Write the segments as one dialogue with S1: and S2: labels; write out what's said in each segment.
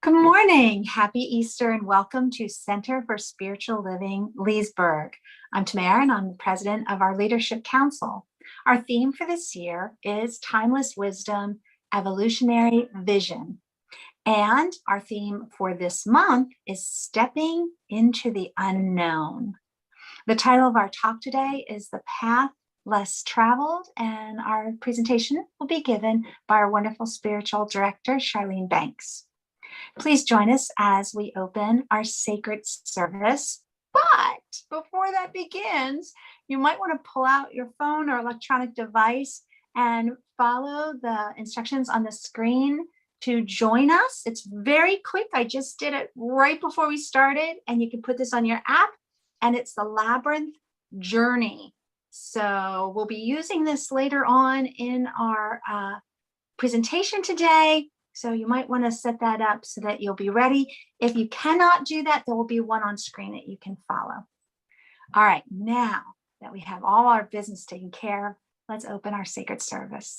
S1: Good morning. Happy Easter and welcome to Center for Spiritual Living, Leesburg. I'm Tamara and I'm the president of our Leadership Council. Our theme for this year is Timeless Wisdom, Evolutionary Vision. And our theme for this month is Stepping into the Unknown. The title of our talk today is The Path Less Traveled, and our presentation will be given by our wonderful spiritual director, Charlene Banks. Please join us as we open our sacred service. But before that begins, you might want to pull out your phone or electronic device and follow the instructions on the screen to join us. It's very quick. I just did it right before we started, and you can put this on your app, and it's the Labyrinth Journey. So we'll be using this later on in our presentation today. So you might want to set that up so that you'll be ready. If you cannot do that, there will be one on screen that you can follow. All right, now that we have all our business taken care of, let's open our sacred service.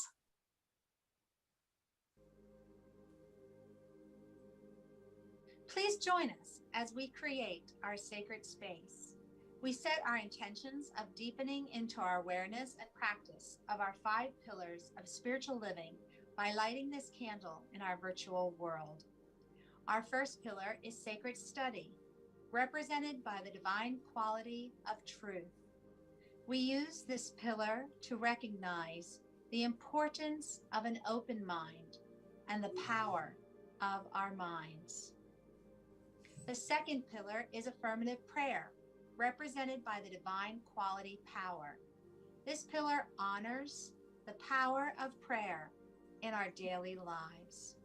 S1: Please join us as we create our sacred space. We set our intentions of deepening into our awareness and practice of our 5 pillars of spiritual living by lighting this candle in our virtual world. Our first pillar is sacred study, represented by the divine quality of truth. We use this pillar to recognize the importance of an open mind and the power of our minds. The second pillar is affirmative prayer, represented by the divine quality power. This pillar honors the power of prayer in our daily lives.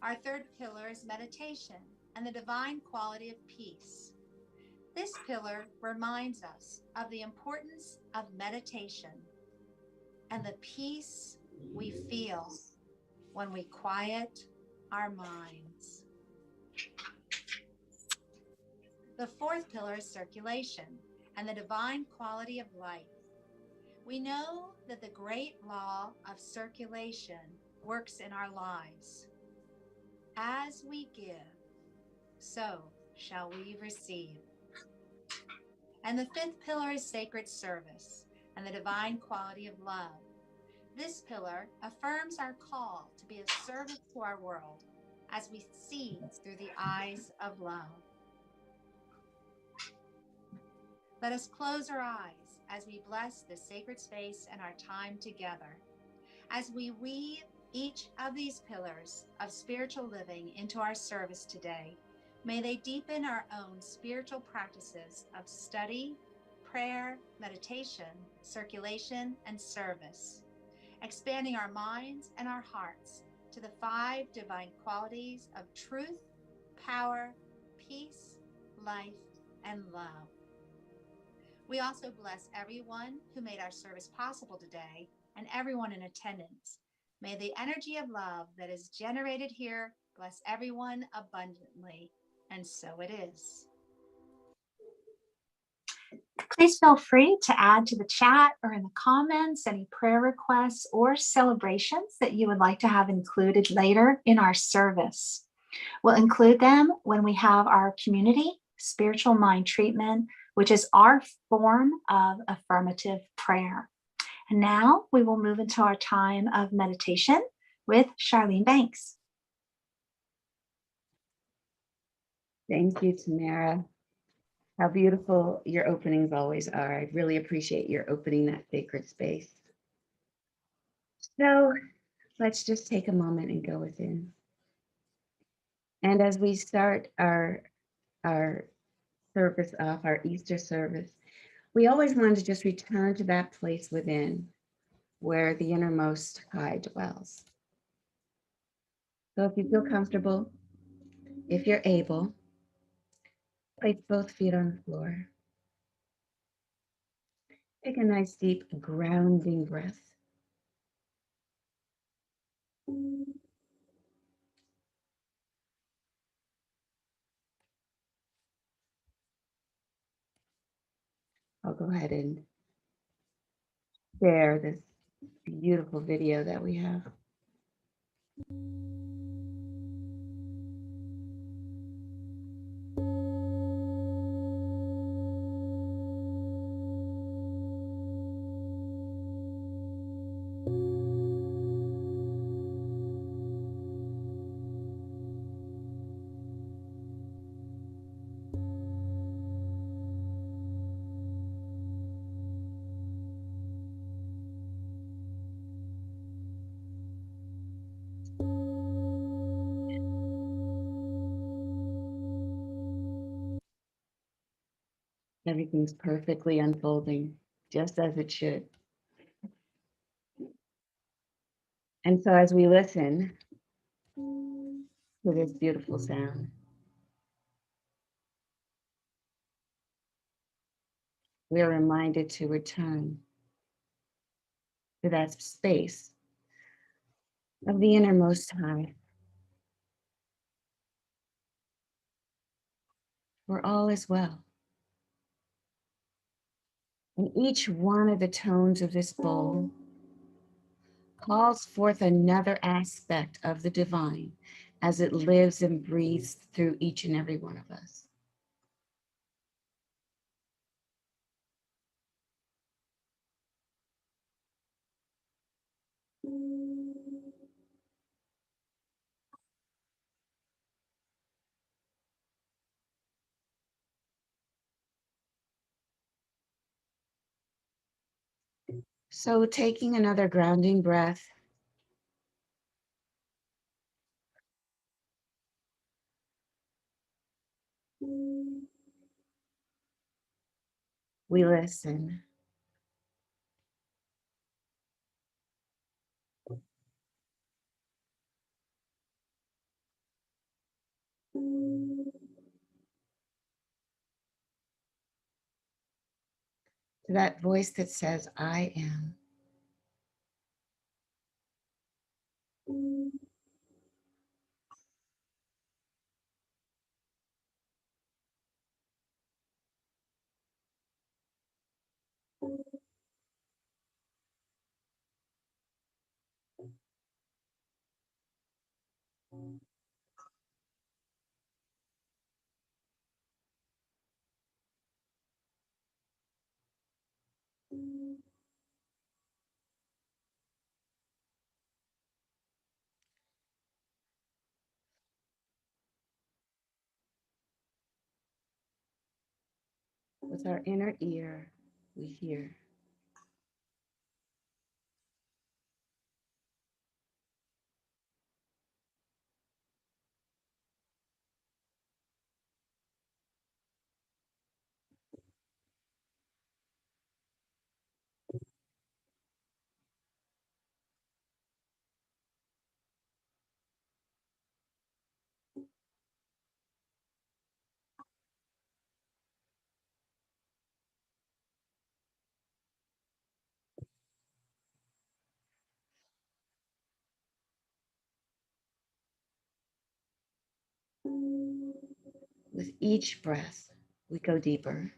S1: Our third pillar is meditation and the divine quality of peace. This pillar reminds us of the importance of meditation and the peace we feel when we quiet our minds. The fourth pillar is circulation and the divine quality of life. We know that the great law of circulation works in our lives. As we give, so shall we receive. And the fifth pillar is sacred service and the divine quality of love. This pillar affirms our call to be a service to our world as we see through the eyes of love. Let us close our eyes as we bless this sacred space and our time together. As we weave each of these pillars of spiritual living into our service today, may they deepen our own spiritual practices of study, prayer, meditation, circulation, and service, expanding our minds and our hearts to the 5 divine qualities of truth, power, peace, life, and love. We also bless everyone who made our service possible today and everyone in attendance. May the energy of love that is generated here bless everyone abundantly, and so it is. Please feel free to add to the chat or in the comments any prayer requests or celebrations that you would like to have included later in our service. We'll include them when we have our community spiritual mind treatment, which is our form of affirmative prayer. And now we will move into our time of meditation with Charlene Banks.
S2: Thank you, Tamara. How beautiful your openings always are. I really appreciate your opening that sacred space. So let's just take a moment and go within. And as we start our service off, our Easter service, we always want to just return to that place within where the innermost high dwells. So if you feel comfortable, if you're able, place both feet on the floor. Take a nice deep grounding breath. I'll go ahead and share this beautiful video that we have. Everything's perfectly unfolding, just as it should. And so as we listen to this beautiful sound, we are reminded to return to that space of the innermost high, where all is well. And each one of the tones of this bowl calls forth another aspect of the divine as it lives and breathes through each and every one of us. So taking another grounding breath, we listen. To that voice that says, I am. With our inner ear, we hear. With each breath, we go deeper.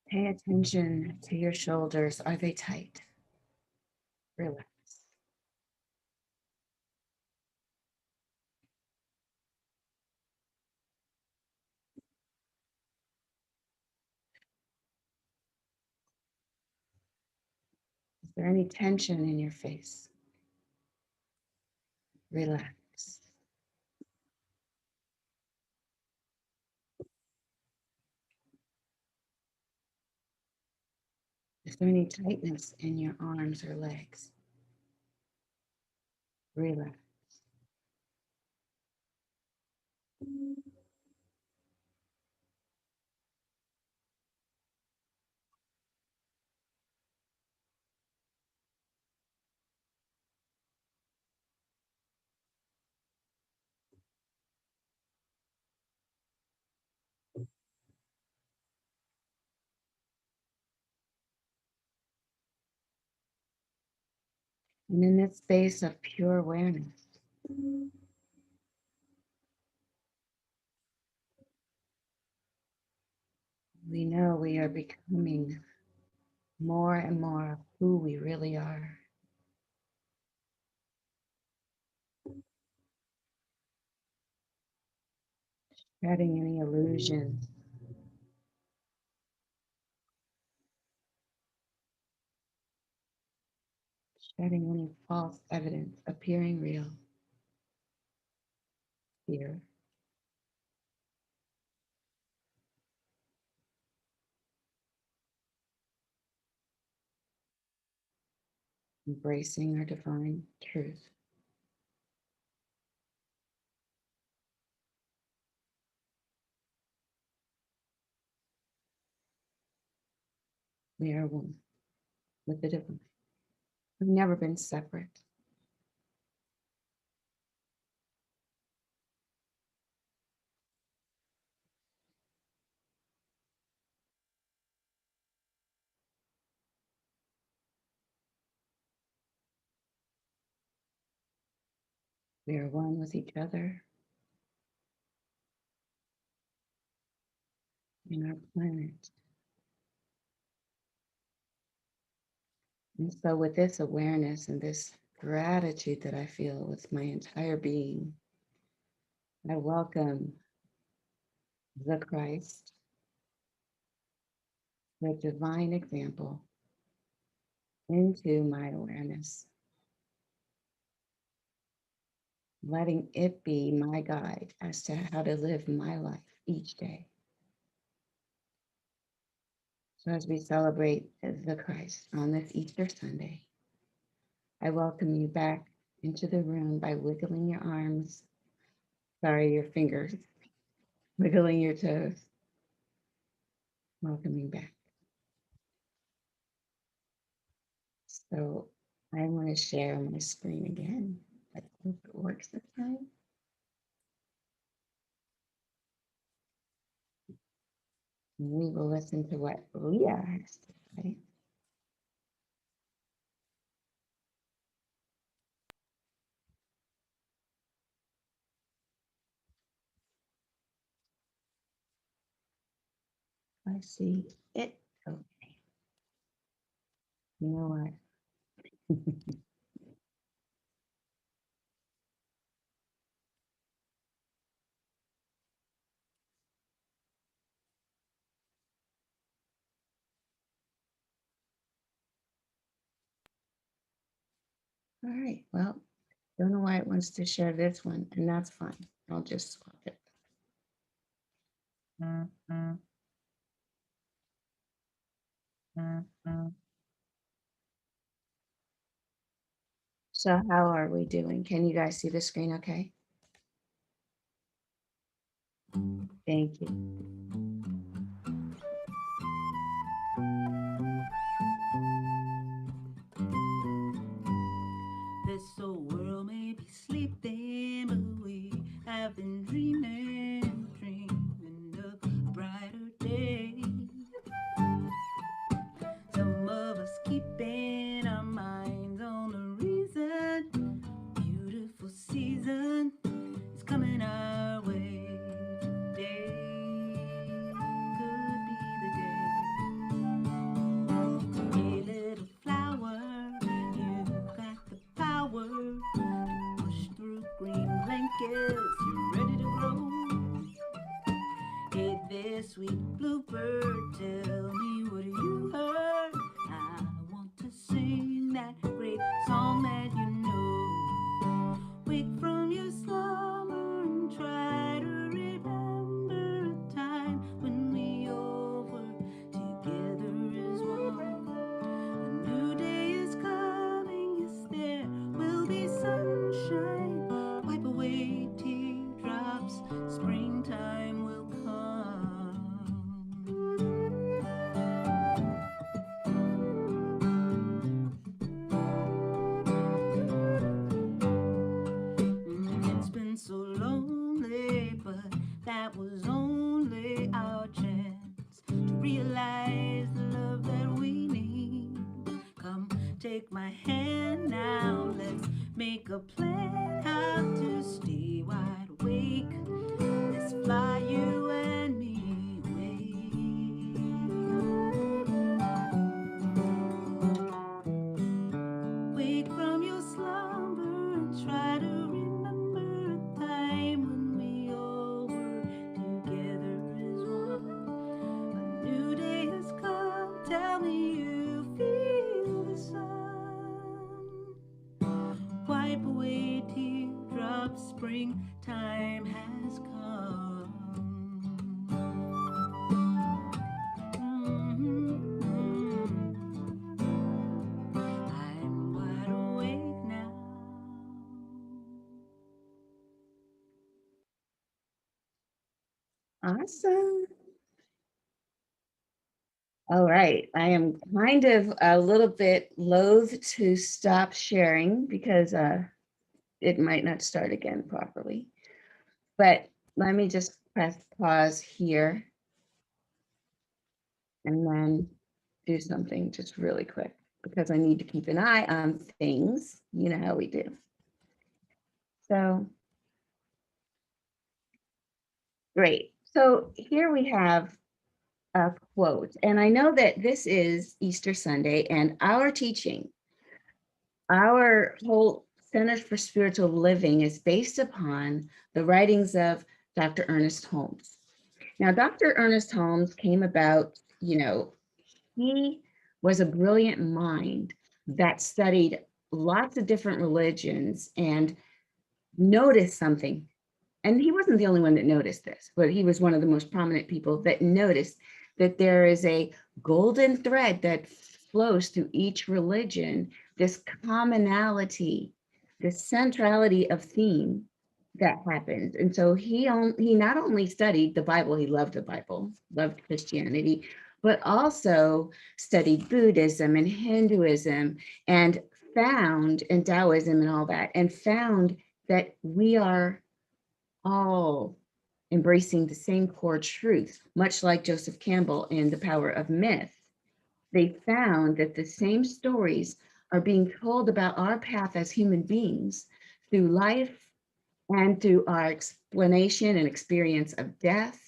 S2: Pay attention to your shoulders. Are they tight? Relax. Is there any tension in your face? Relax. Is there any tightness in your arms or legs? Relax. And in this space of pure awareness, are becoming more and more of who we really are. Shedding any illusions. Shedding any false evidence, appearing real. Fear. Embracing our divine truth. We are one with the divine. We've never been separate. We are one with each other and our planet. And so, with this awareness and this gratitude that I feel with my entire being, I welcome the Christ, the divine example, into my awareness, letting it be my guide as to how to live my life each day. So, as we celebrate the Christ on this Easter Sunday, I welcome you back into the room by wiggling your arms, your fingers, wiggling your toes, welcoming back. So I'm going to share my screen again. I hope it works this time. We will listen to what Leah has to say. I see it. Okay. You know what? All right. Well, don't know why it wants to share this one, and that's fine. I'll just swap it. So how are we doing? Can you guys see the screen okay? Thank you.
S3: This old world may be sleeping, but we have been dreaming, dreaming of a brighter day. Some of us keeping our minds on the reason. Beautiful season is coming our way. Today could be the day. Hey, little flower, you got the power to push through green blankets. You're ready to grow. Hey there, sweet bluebird, tell me what you heard. I want to sing that great song that you know. Wake from your slumber and try to remember a time when we all were together as one. A new day is coming, yes, there will be sunshine. Wipe away teardrops, springtime will come. It's been so lonely, but that was only our chance to realize the love that we need. Come take my hand now, let's make a plan how to stay wide awake. Let's fly you and me away. up, springtime has come. I'm wide awake now.
S2: Awesome. All right, I am kind of a little bit loath to stop sharing because it might not start again properly. But let me just press pause here and then do something just really quick because I need to keep an eye on things. You know how we do. So, great. So here we have a quote, and I know that this is Easter Sunday, and our teaching, our whole Center for Spiritual Living is based upon the writings of Dr. Ernest Holmes. Now, Dr. Ernest Holmes came about, he was a brilliant mind that studied lots of different religions and noticed something. And he wasn't the only one that noticed this, but he was one of the most prominent people that noticed that there is a golden thread that flows through each religion, this commonality, this centrality of theme that happens. And so he not only studied the Bible, he loved the Bible, loved Christianity, but also studied Buddhism and Hinduism and Taoism and all that, and found that we are all embracing the same core truth, much like Joseph Campbell in The Power of Myth. They found that the same stories are being told about our path as human beings through life and through our explanation and experience of death,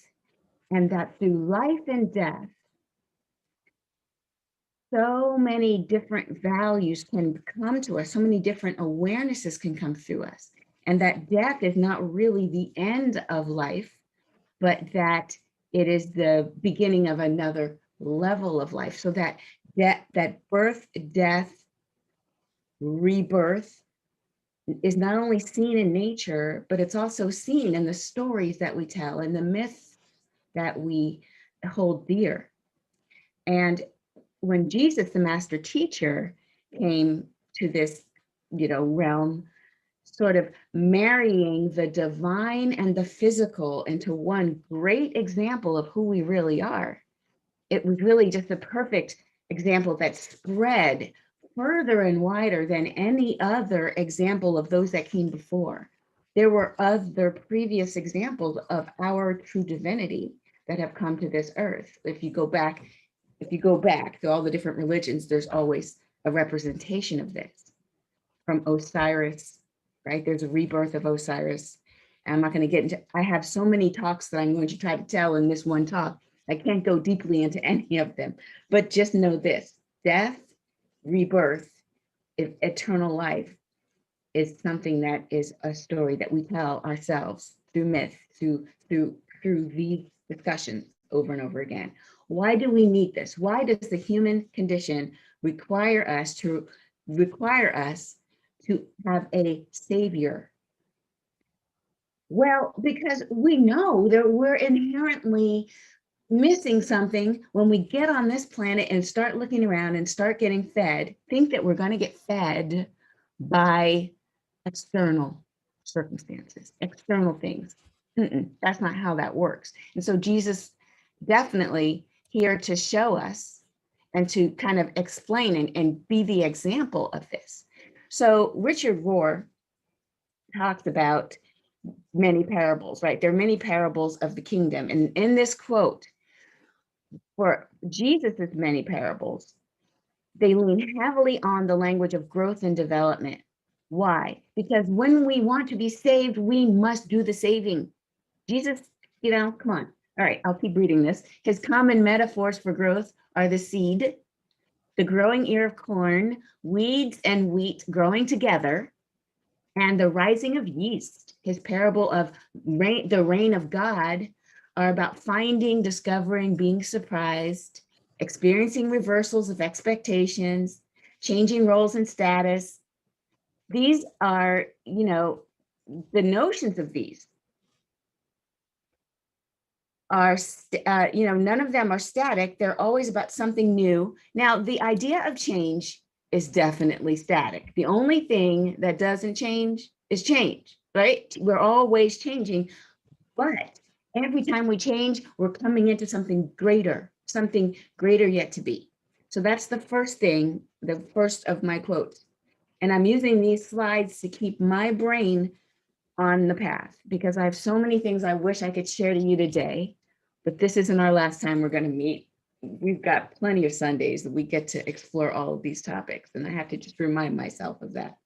S2: and that through life and death, so many different values can come to us, so many different awarenesses can come through us, and that death is not really the end of life, but that it is the beginning of another level of life. So that birth, death, rebirth is not only seen in nature, but it's also seen in the stories that we tell and the myths that we hold dear. And when Jesus, the master teacher, came to this, realm, sort of marrying the divine and the physical into one great example of who we really are. It was really just a perfect example that spread further and wider than any other example of those that came before. There were other previous examples of our true divinity that have come to this earth. If you go back to all the different religions, there's always a representation of this. From Osiris, right? There's a rebirth of Osiris. I'm not going to get into, I have so many talks that I'm going to try to tell in this one talk. I can't go deeply into any of them, but just know this: death, rebirth, eternal life is something that is a story that we tell ourselves through myth, through these discussions over and over again. Why do we need this? Why does the human condition require us to have a savior? Well, because we know that we're inherently missing something when we get on this planet and start looking around and start getting fed, think that we're going to get fed by external circumstances, external things. That's not how that works. And so Jesus definitely here to show us and to kind of explain and be the example of this. So Richard Rohr talks about many parables, right? There are many parables of the kingdom. And in this quote, for Jesus's many parables, they lean heavily on the language of growth and development. Why? Because when we want to be saved, we must do the saving. Jesus, come on. All right, I'll keep reading this. His common metaphors for growth are the seed, the growing ear of corn, weeds and wheat growing together, and the rising of yeast. His parable of the reign of God are about finding, discovering, being surprised, experiencing reversals of expectations, changing roles and status. These are, the notions of these are, none of them are static. They're always about something new. Now, the idea of change is definitely static. The only thing that doesn't change is change, right? We're always changing, but every time we change, we're coming into something greater yet to be. So that's the first thing, the first of my quotes. And I'm using these slides to keep my brain on the path, because I have so many things I wish I could share to you today, but this isn't our last time we're going to meet. We've got plenty of Sundays that we get to explore all of these topics, and I have to just remind myself of that.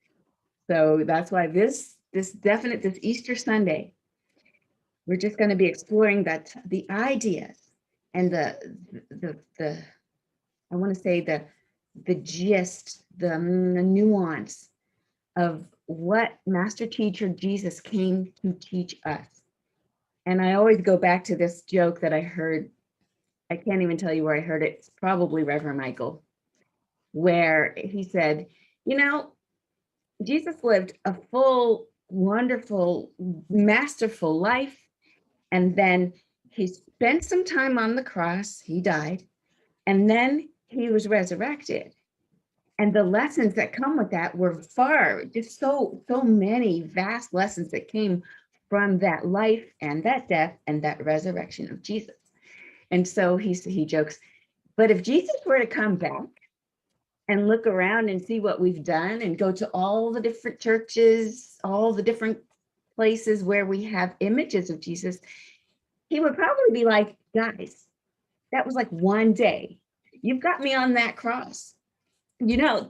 S2: So that's why this Easter Sunday, we're just going to be exploring the ideas and the I want to say the gist, the nuance of what Master Teacher Jesus came to teach us. And I always go back to this joke that I heard. I can't even tell you where I heard it. It's probably Reverend Michael, where he said, Jesus lived a full, wonderful, masterful life. And then he spent some time on the cross. He died. And then he was resurrected. And the lessons that come with that were just so many vast lessons that came from that life and that death and that resurrection of Jesus. And so he jokes, but if Jesus were to come back and look around and see what we've done and go to all the different churches, all the different places where we have images of Jesus, he would probably be like, guys, that was like one day. You've got me on that cross. I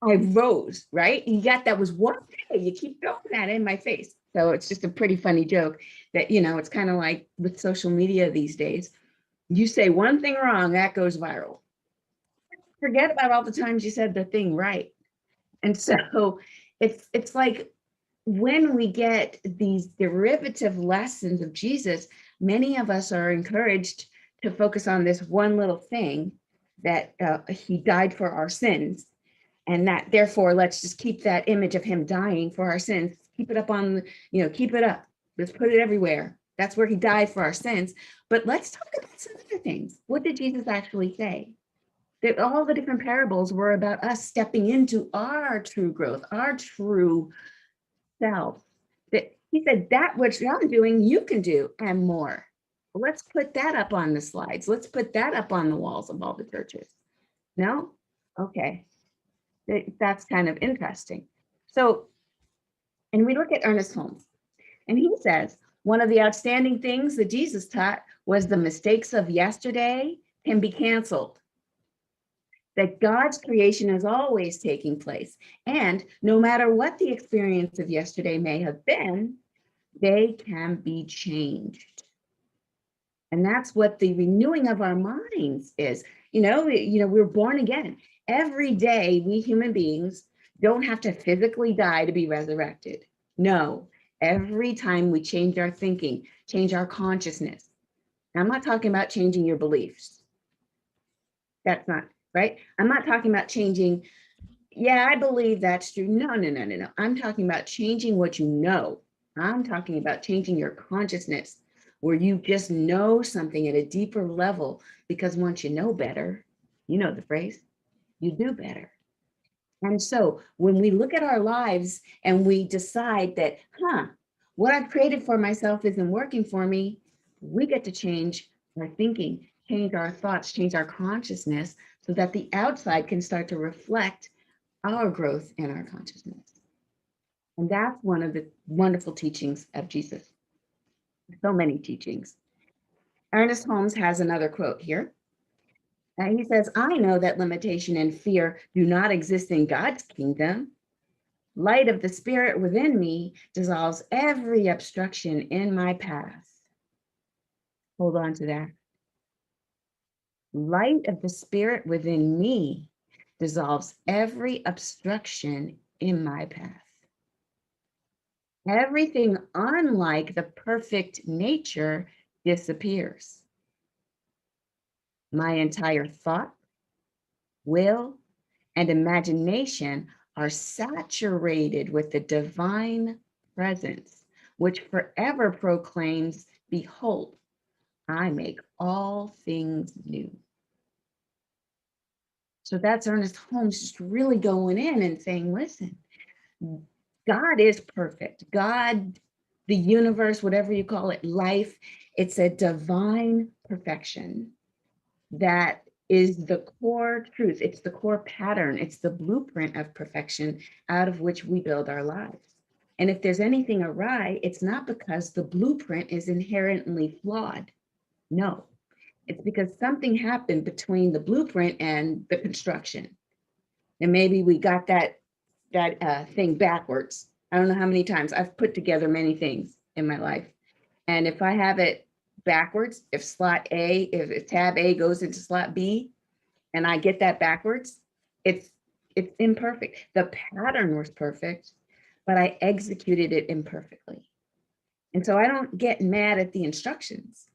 S2: rose, right? That was one day. You keep throwing that in my face. So it's just a pretty funny joke that, it's kind of like with social media these days. You say one thing wrong, that goes viral. Forget about all the times you said the thing right. And so it's like when we get these derivative lessons of Jesus, many of us are encouraged to focus on this one little thing, that he died for our sins, and that therefore let's just keep that image of him dying for our sins, keep it up on, keep it up, let's put it everywhere. That's where he died for our sins. But let's talk about some other things. What did Jesus actually say? That all the different parables were about us stepping into our true growth, our true self. That he said, that which I'm doing, you can do, and more. Let's put that up on the slides. Let's put that up on the walls of all the churches. No? Okay. That's kind of interesting. So, and we look at Ernest Holmes, and he says, one of the outstanding things that Jesus taught was the mistakes of yesterday can be canceled. That God's creation is always taking place. And no matter what the experience of yesterday may have been, they can be changed. And that's what the renewing of our minds is. We're born again. Every day, we human beings don't have to physically die to be resurrected. No, every time we change our thinking, change our consciousness. I'm not talking about changing your beliefs. That's not, right? I'm not talking about changing, yeah, I believe that's true. No. I'm talking about changing what you know. I'm talking about changing your consciousness, where you just know something at a deeper level, because once you know better, you know the phrase, you do better. And so when we look at our lives and we decide that, what I've created for myself isn't working for me, we get to change our thinking, change our thoughts, change our consciousness, so that the outside can start to reflect our growth in our consciousness. And that's one of the wonderful teachings of Jesus. So many teachings. Ernest Holmes has another quote here. And he says, I know that limitation and fear do not exist in God's kingdom. Light of the Spirit within me dissolves every obstruction in my path. Hold on to that. Light of the Spirit within me dissolves every obstruction in my path. Everything unlike the perfect nature disappears. My entire thought, will, and imagination are saturated with the divine presence, which forever proclaims, behold, I make all things new. So that's Ernest Holmes just really going in and saying, listen, God is perfect. God, the universe, whatever you call it, life, it's a divine perfection that is the core truth. It's the core pattern. It's the blueprint of perfection out of which we build our lives. And if there's anything awry, it's not because the blueprint is inherently flawed. No, it's because something happened between the blueprint and the construction. And maybe we got that thing backwards. I don't know how many times I've put together many things in my life. And if I have it backwards, if tab A goes into slot B and I get that backwards, it's imperfect. The pattern was perfect, but I executed it imperfectly. And so I don't get mad at the instructions.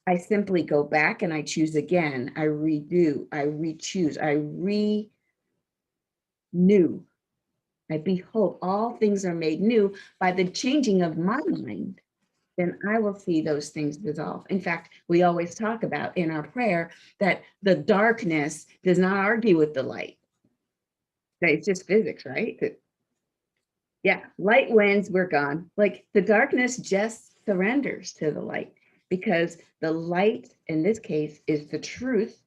S2: I simply go back and I choose again. I redo, I re-choose, I renew. I behold, all things are made new by the changing of my mind. Then I will see those things dissolve. In fact, we always talk about in our prayer that the darkness does not argue with the light. It's just physics, right? Yeah, light wins, we're gone. Like the darkness just surrenders to the light because the light in this case is the truth,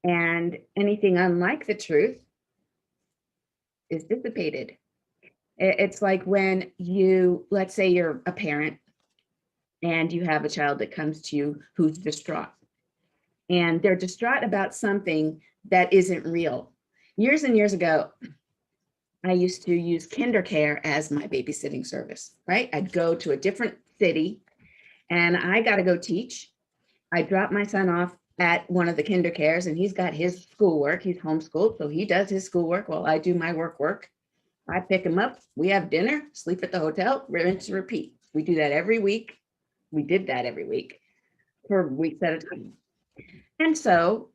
S2: and anything unlike the truth is dissipated. It's like when you, let's say you're a parent and you have a child that comes to you who's distraught, and they're distraught about something that isn't real. Years and years ago, I used to use KinderCare as my babysitting service, right? I'd go to a different city and I got to go teach. I drop my son off at one of the KinderCares and he's got his schoolwork. He's homeschooled, so he does his schoolwork while I do my work. I pick him up, we have dinner, sleep at the hotel, rinse, repeat. We do that every week. We did that every week for weeks at a time. And so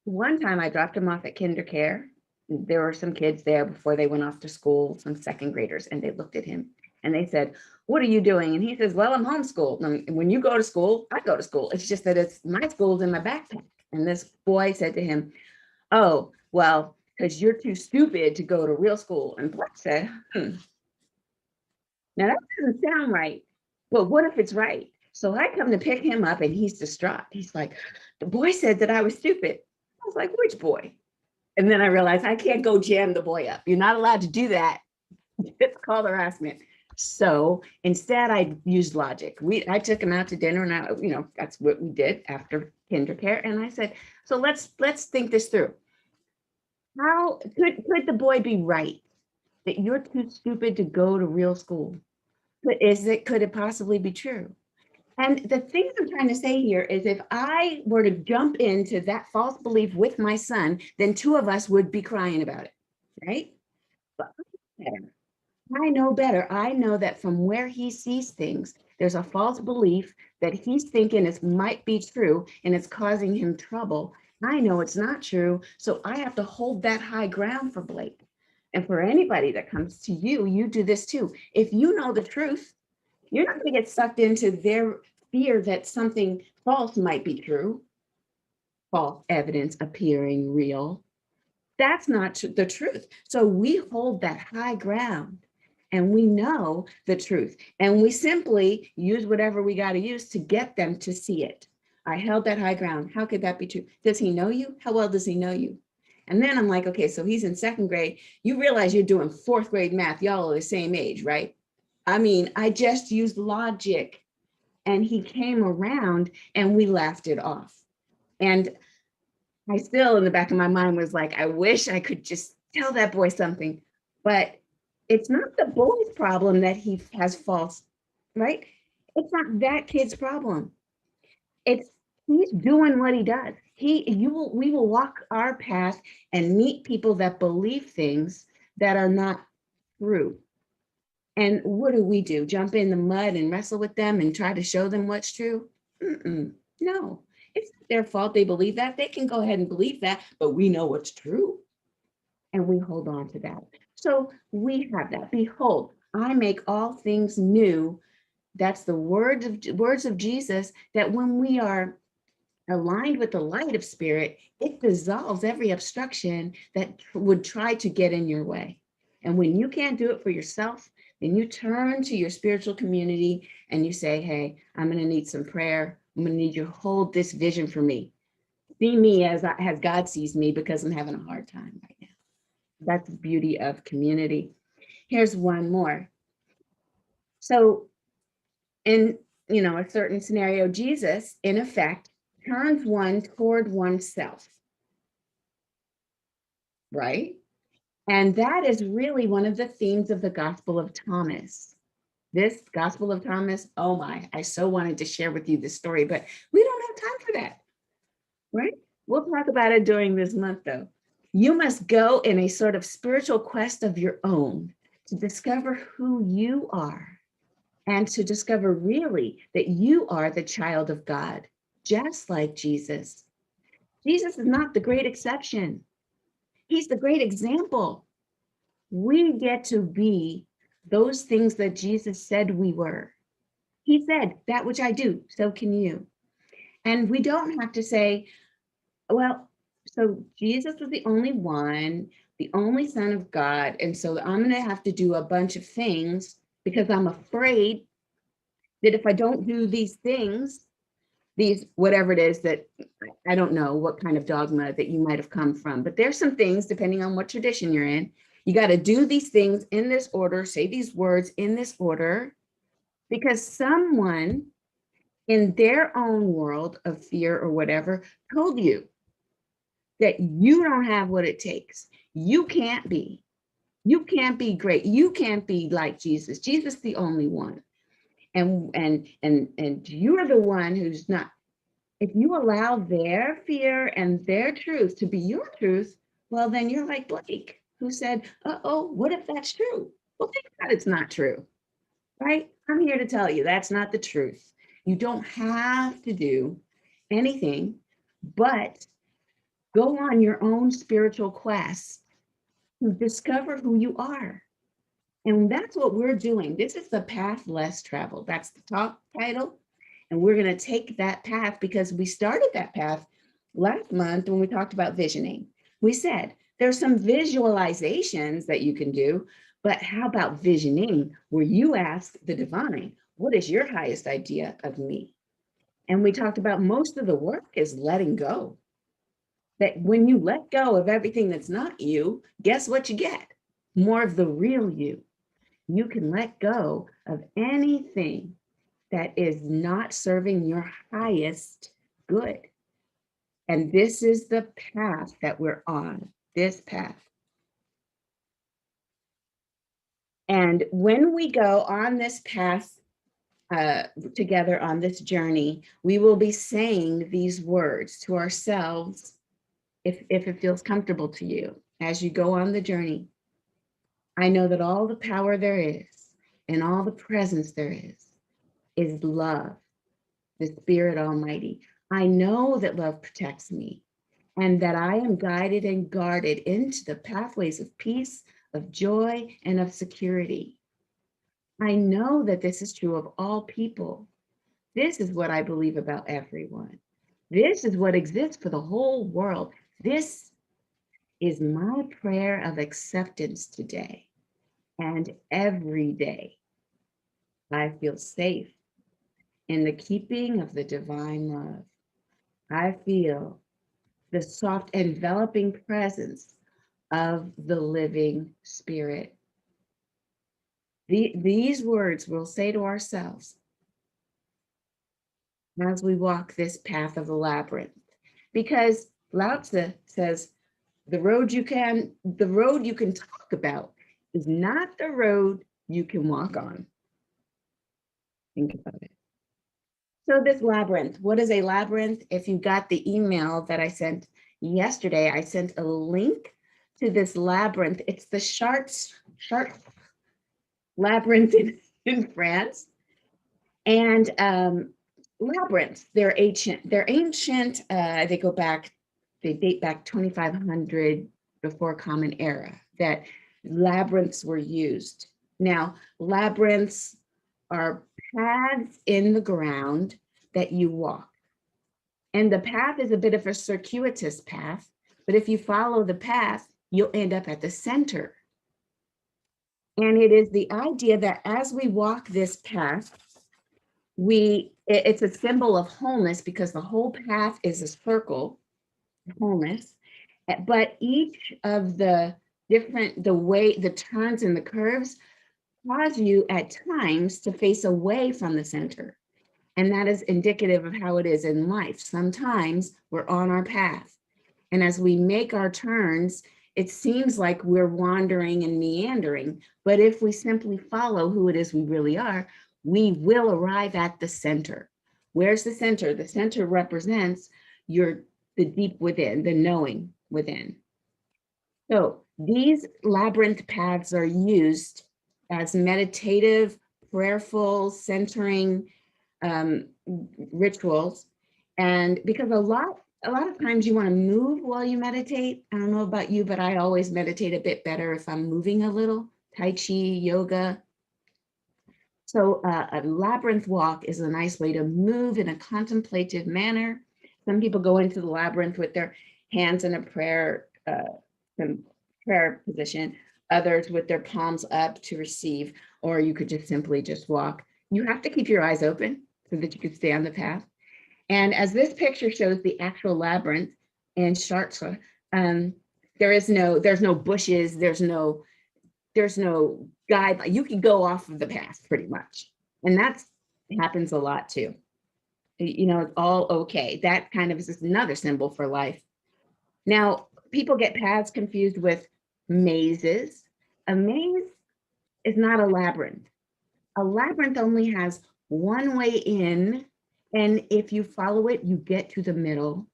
S2: one time I dropped him off at KinderCare. There were some kids there before they went off to school, some second graders, and they looked at him and they said, "What are you doing?" And he says, "Well, I'm homeschooled. And when you go to school, I go to school. It's just that it's my school's in my backpack." And this boy said to him, "Oh, well, because you're too stupid to go to real school." And Black said, Now that doesn't sound right. Well, what if it's right? So I come to pick him up and he's distraught. He's like, "The boy said that I was stupid." I was like, "Which boy?" And then I realized I can't go jam the boy up. You're not allowed to do that. It's called harassment. So instead I used logic. I took him out to dinner and that's what we did after KinderCare. And I said, so let's think this through. How could the boy be right that you're too stupid to go to real school? Could it possibly be true? And the thing I'm trying to say here is if I were to jump into that false belief with my son, then two of us would be crying about it, right? But I know better. I know that from where he sees things, there's a false belief that he's thinking it might be true and it's causing him trouble. I know it's not true. So I have to hold that high ground for Blake. And for anybody that comes to you, you do this too. If you know the truth, you're not going to get sucked into their fear that something false might be true. False evidence appearing real. That's not the truth. So we hold that high ground and we know the truth. And we simply use whatever we got to use to get them to see it. I held that high ground. How could that be true? Does he know you? How well does he know you? And then I'm like, okay, so he's in second grade. You realize you're doing fourth grade math. Y'all are the same age, right? I mean, I just used logic and he came around and we laughed it off. And I still in the back of my mind was like, I wish I could just tell that boy something, but it's not the boy's problem that he has false, right? It's not that kid's problem. It's he's doing what he does. We will walk our path and meet people that believe things that are not true. And what do? Jump in the mud and wrestle with them and try to show them what's true? No, it's not their fault they believe that. They can go ahead and believe that, but we know what's true. And we hold on to that. So we have that. Behold, I make all things new. That's the words of Jesus, that when we are aligned with the light of spirit, it dissolves every obstruction that would try to get in your way. And when you can't do it for yourself, then you turn to your spiritual community and you say, hey, I'm going to need some prayer. I'm going to need you to hold this vision for me. See me as God sees me, because I'm having a hard time right now. That's the beauty of community. Here's one more. So in a certain scenario, Jesus, in effect, turns one toward oneself, right? And that is really one of the themes of the Gospel of Thomas. This Gospel of Thomas, oh my, I so wanted to share with you this story, but we don't have time for that, right? We'll talk about it during this month, though. You must go in a sort of spiritual quest of your own to discover who you are, and to discover really that you are the child of God, just like Jesus. Jesus is not the great exception. He's the great example. We get to be those things that Jesus said we were. He said, that which I do, so can you. And we don't have to say, well, so Jesus was the only one, the only Son of God, and so I'm going to have to do a bunch of things because I'm afraid that if I don't do these things, these, whatever it is that, I don't know what kind of dogma that you might have come from, but there's some things, depending on what tradition you're in, you got to do these things in this order, say these words in this order, because someone in their own world of fear or whatever told you that you don't have what it takes. You can't be great. You can't be like Jesus. Jesus is the only one. And you're the one who's not. If you allow their fear and their truth to be your truth, well, then you're like Blake, who said, uh-oh, what if that's true? Well, thank God it's not true, right? I'm here to tell you that's not the truth. You don't have to do anything but go on your own spiritual quest to discover who you are. And that's what we're doing. This is the path less traveled. That's the top title. And we're going to take that path because we started that path last month when we talked about visioning. We said there's some visualizations that you can do, but how about visioning, where you ask the divine, what is your highest idea of me? And we talked about most of the work is letting go. That when you let go of everything that's not you, guess what you get? More of the real you. You can let go of anything that is not serving your highest good. And this is the path that we're on, this path. And when we go on this path together on this journey, we will be saying these words to ourselves if it feels comfortable to you as you go on the journey. I know that all the power there is and all the presence there is love, the Spirit Almighty. I know that love protects me and that I am guided and guarded into the pathways of peace, of joy, and of security. I know that this is true of all people. This is what I believe about everyone. This is what exists for the whole world. This is my prayer of acceptance today and every day. I feel safe in the keeping of the divine love. I feel the soft enveloping presence of the living Spirit. These words we'll say to ourselves as we walk this path of the labyrinth, because Lao Tzu says the road you can talk about is not the road you can walk on. Think about it. So this labyrinth, what is a labyrinth? If you got the email that I sent yesterday, I sent a link to this labyrinth. It's the Chartres labyrinth in France. And labyrinths, they're ancient. They date back 2500 before Common Era, that labyrinths were used Now, labyrinths are paths in the ground that you walk. And the path is a bit of a circuitous path, but if you follow the path, you'll end up at the center. And it is the idea that as we walk this path, it's a symbol of wholeness because the whole path is a circle, wholeness. But each of the the turns and the curves cause you at times to face away from the center. And that is indicative of how it is in life. Sometimes we're on our path. And as we make our turns, it seems like we're wandering and meandering. But if we simply follow who it is we really are, we will arrive at the center. Where's the center? The center represents the deep within, the knowing within. So these labyrinth paths are used as meditative, prayerful, centering rituals. And because a lot of times you want to move while you meditate. I don't know about you, but I always meditate a bit better if I'm moving a little. Tai Chi, yoga. So a labyrinth walk is a nice way to move in a contemplative manner. Some people go into the labyrinth with their hands in a prayer position, others with their palms up to receive, or you could just simply just walk. You have to keep your eyes open so that you can stay on the path. And as this picture shows the actual labyrinth in Chartres, there's no bushes, there's no guide. You can go off of the path pretty much. And that happens a lot too. You know, it's all okay. That kind of is just another symbol for life. Now, people get paths confused with mazes. A maze is not a labyrinth. A labyrinth only has one way in, and if you follow it, you get to the middle.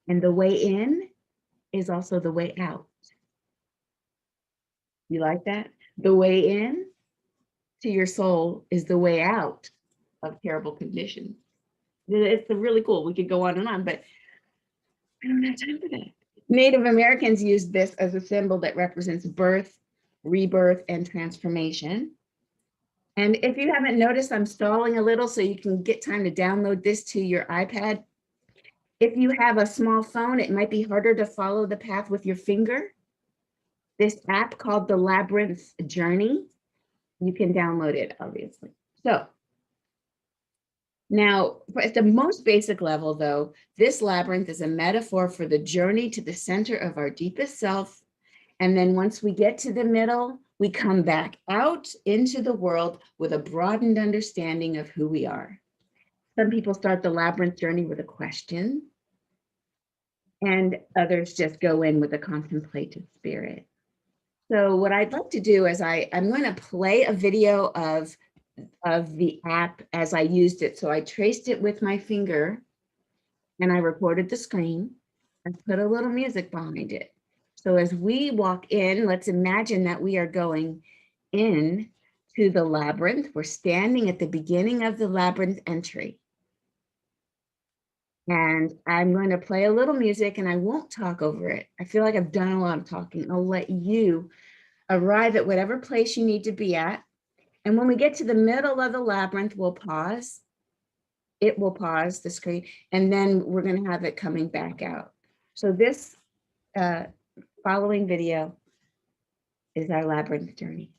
S2: And the way in is also the way out. You like that? The way in to your soul is the way out of terrible conditions. It's really cool. We could go on and on, but I don't have time for that. Native Americans use this as a symbol that represents birth, rebirth, and transformation. And if you haven't noticed, I'm stalling a little so you can get time to download this to your iPad. If you have a small phone, it might be harder to follow the path with your finger. This app called the Labyrinth Journey, you can download it, obviously. So now, at the most basic level, though, this labyrinth is a metaphor for the journey to the center of our deepest self. And then once we get to the middle, we come back out into the world with a broadened understanding of who we are. Some people start the labyrinth journey with a question, and others just go in with a contemplative spirit. So what I'd like to do is I'm going to play a video of the app as I used it. So I traced it with my finger and I recorded the screen and put a little music behind it. So as we walk in, let's imagine that we are going in to the labyrinth. We're standing at the beginning of the labyrinth entry. And I'm going to play a little music and I won't talk over it. I feel like I've done a lot of talking. I'll let you arrive at whatever place you need to be at. And when we get to the middle of the labyrinth, we'll pause. It will pause the screen, and then we're going to have it coming back out. So this following video is our labyrinth journey.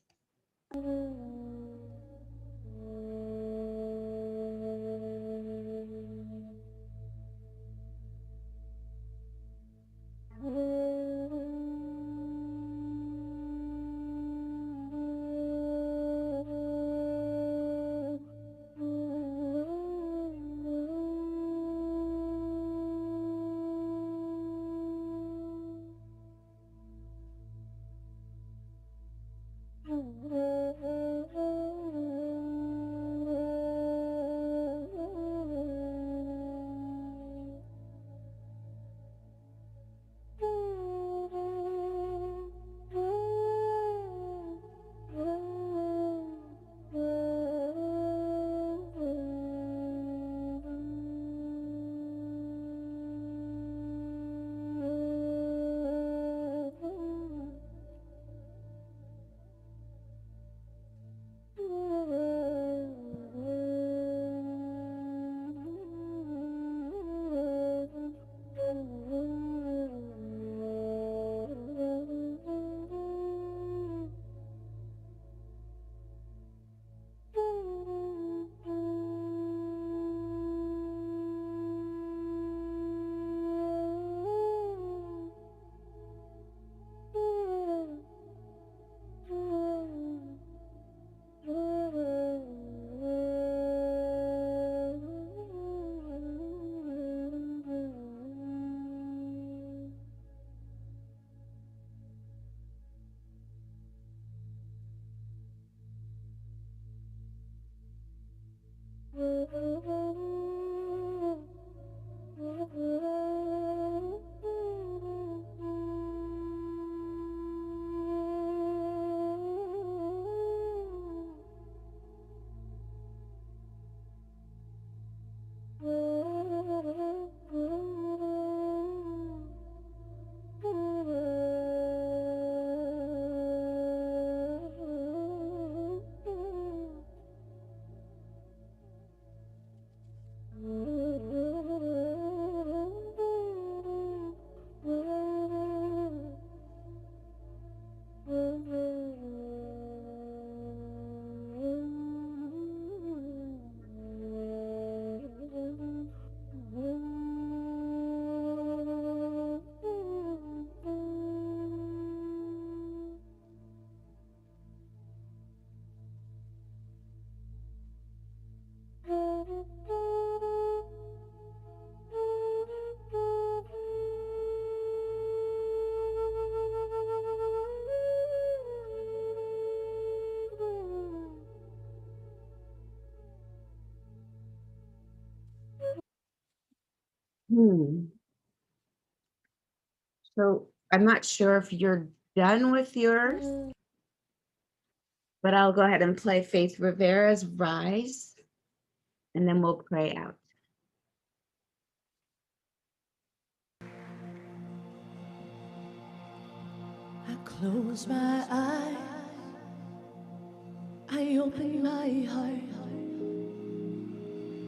S2: So I'm not sure if you're done with yours, but I'll go ahead and play Faith Rivera's Rise, and then we'll pray out.
S4: I close my eyes, I open my heart,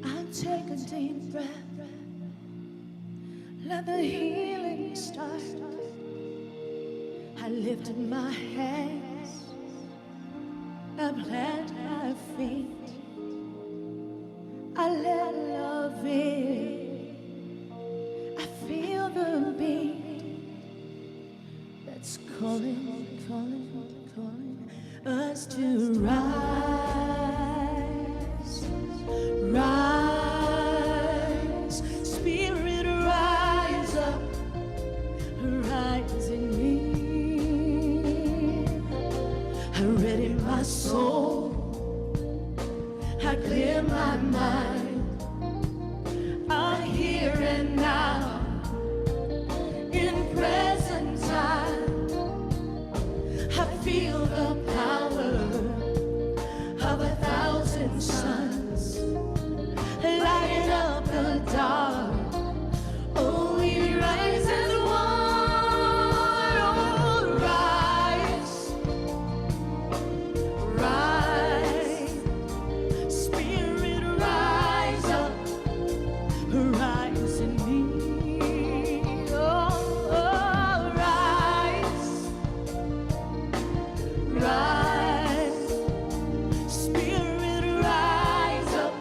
S4: I take a deep breath, let the healing start. I lift my hands, I plant my feet, I let love in, I feel the beat that's calling, calling, calling us to rise, rise, spirit rise up, rise in me. I ready my soul, I clear my mind, I'm here and now, in present time. I feel the power of 1,000 suns lighting up the dark. Oh, we rise as one. Oh, rise, rise, spirit rise up, rise in me. Oh, rise, rise, spirit rise up,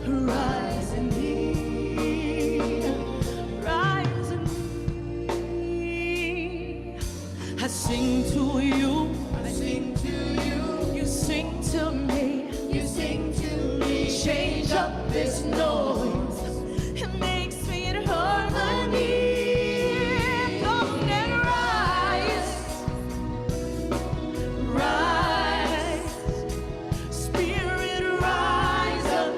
S4: rise in me, rise in me. I sing to you, I sing to you, you sing to me, you sing to me. Change up this noise, it makes me in harmony. Come and rise, rise, spirit rise up,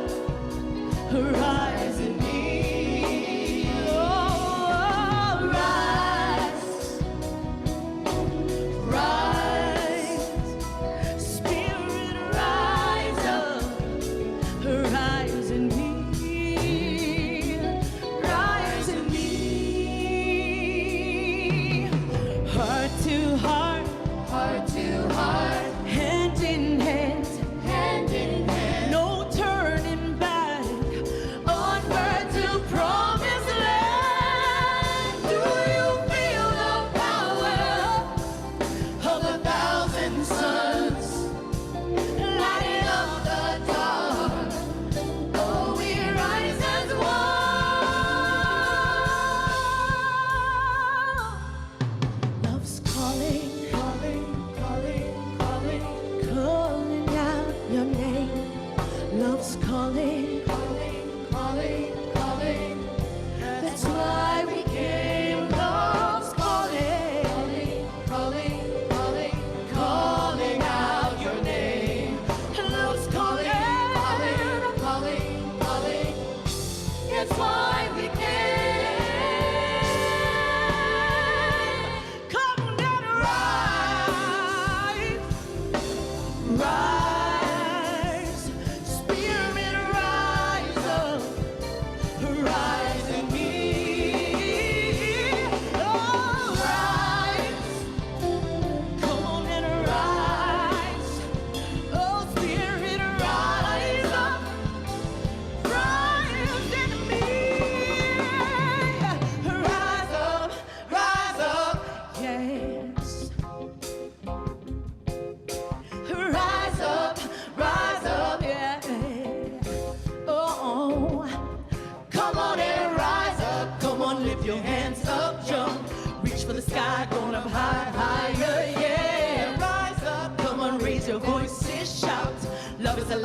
S4: rise in me. Oh, rise, rise, spirit rise up, rise in me, rise in me. Heart to heart, heart to heart, hand in hand, hand in hand. No turning back, onward to promised land. Do you feel the power of 1,000 suns lighting up the dark? Oh, we rise as one. Love's calling, calling, calling, calling, calling out your name. Love's calling, calling, calling, calling. That's why we came. Love's calling, calling, calling, calling, calling out your name. Love's calling, calling, calling,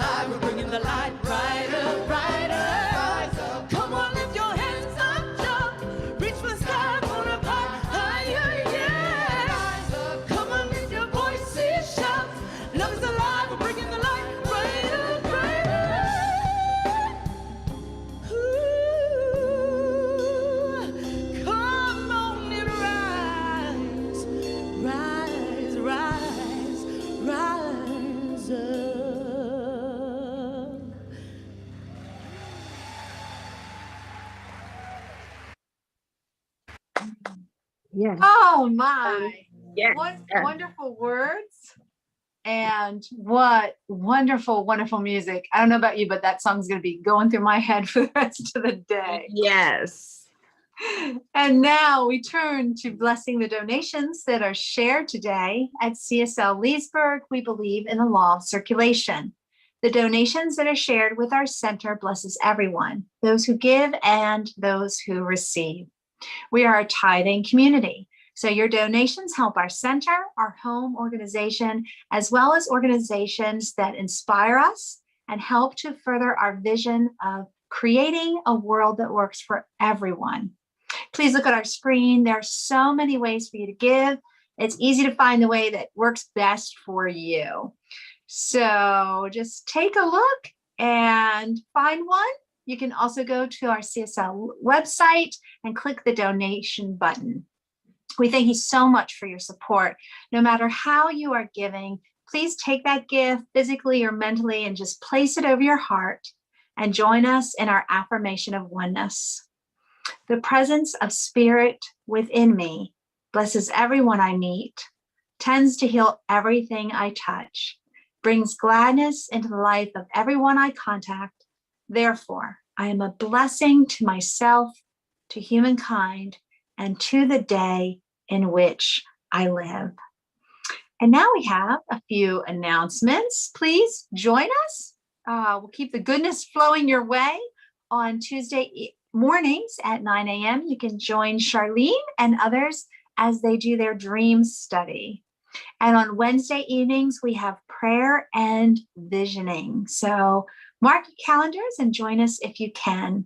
S4: alive. We're bringing the light brighter, brighter. Rise up. Come on, lift your hands up, jump. Reach for the sky, for a higher, yeah. Rise up. Come on, lift your voices, shout. Love is alive. We're bringing the light brighter, brighter. Ooh, come on and rise, rise, rise, rise up.
S2: Yes.
S1: Oh my,
S2: Yes.
S1: what wonderful words. And what wonderful, wonderful music. I don't know about you, but that song's going to be going through my head for the rest of the day.
S2: Yes.
S1: And now we turn to blessing the donations that are shared today at CSL Leesburg. We believe in the law of circulation. The donations that are shared with our center blesses everyone, those who give and those who receive. We are a tithing community. So your donations help our center, our home organization, as well as organizations that inspire us and help to further our vision of creating a world that works for everyone. Please look at our screen. There are so many ways for you to give. It's easy to find the way that works best for you. So just take a look and find one. You can also go to our CSL website and click the donation button. We thank you so much for your support. No matter how you are giving, please take that gift physically or mentally and just place it over your heart and join us in our affirmation of oneness. The presence of spirit within me blesses everyone I meet, tends to heal everything I touch, brings gladness into the life of everyone I contact. Therefore, I am a blessing to myself, to humankind, and to the day in which I live. And now we have a few announcements. Please join us. We'll keep the goodness flowing your way on Tuesday mornings at 9 a.m. You can join Charlene and others as they do their dream study. And on Wednesday evenings, we have prayer and visioning. So mark your calendars and join us if you can.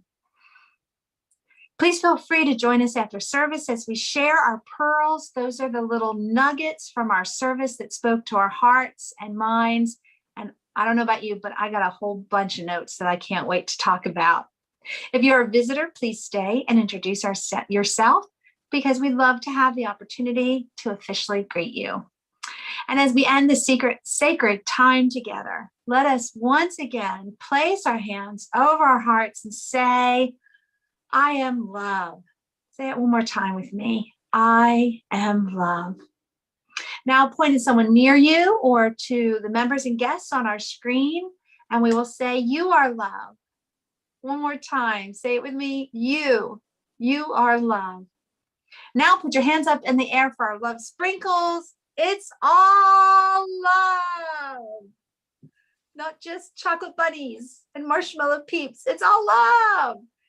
S1: Please feel free to join us after service as we share our pearls. Those are the little nuggets from our service that spoke to our hearts and minds. And I don't know about you, but I got a whole bunch of notes that I can't wait to talk about. If you're a visitor, please stay and introduce yourself, because we'd love to have the opportunity to officially greet you. And as we end the sacred time together, let us once again place our hands over our hearts and say, I am love. Say it one more time with me. I am love. Now point at someone near you or to the members and guests on our screen, and we will say, you are love. One more time. Say it with me. You are love. Now put your hands up in the air for our love sprinkles. It's all love. Not just chocolate bunnies and marshmallow peeps. It's all love.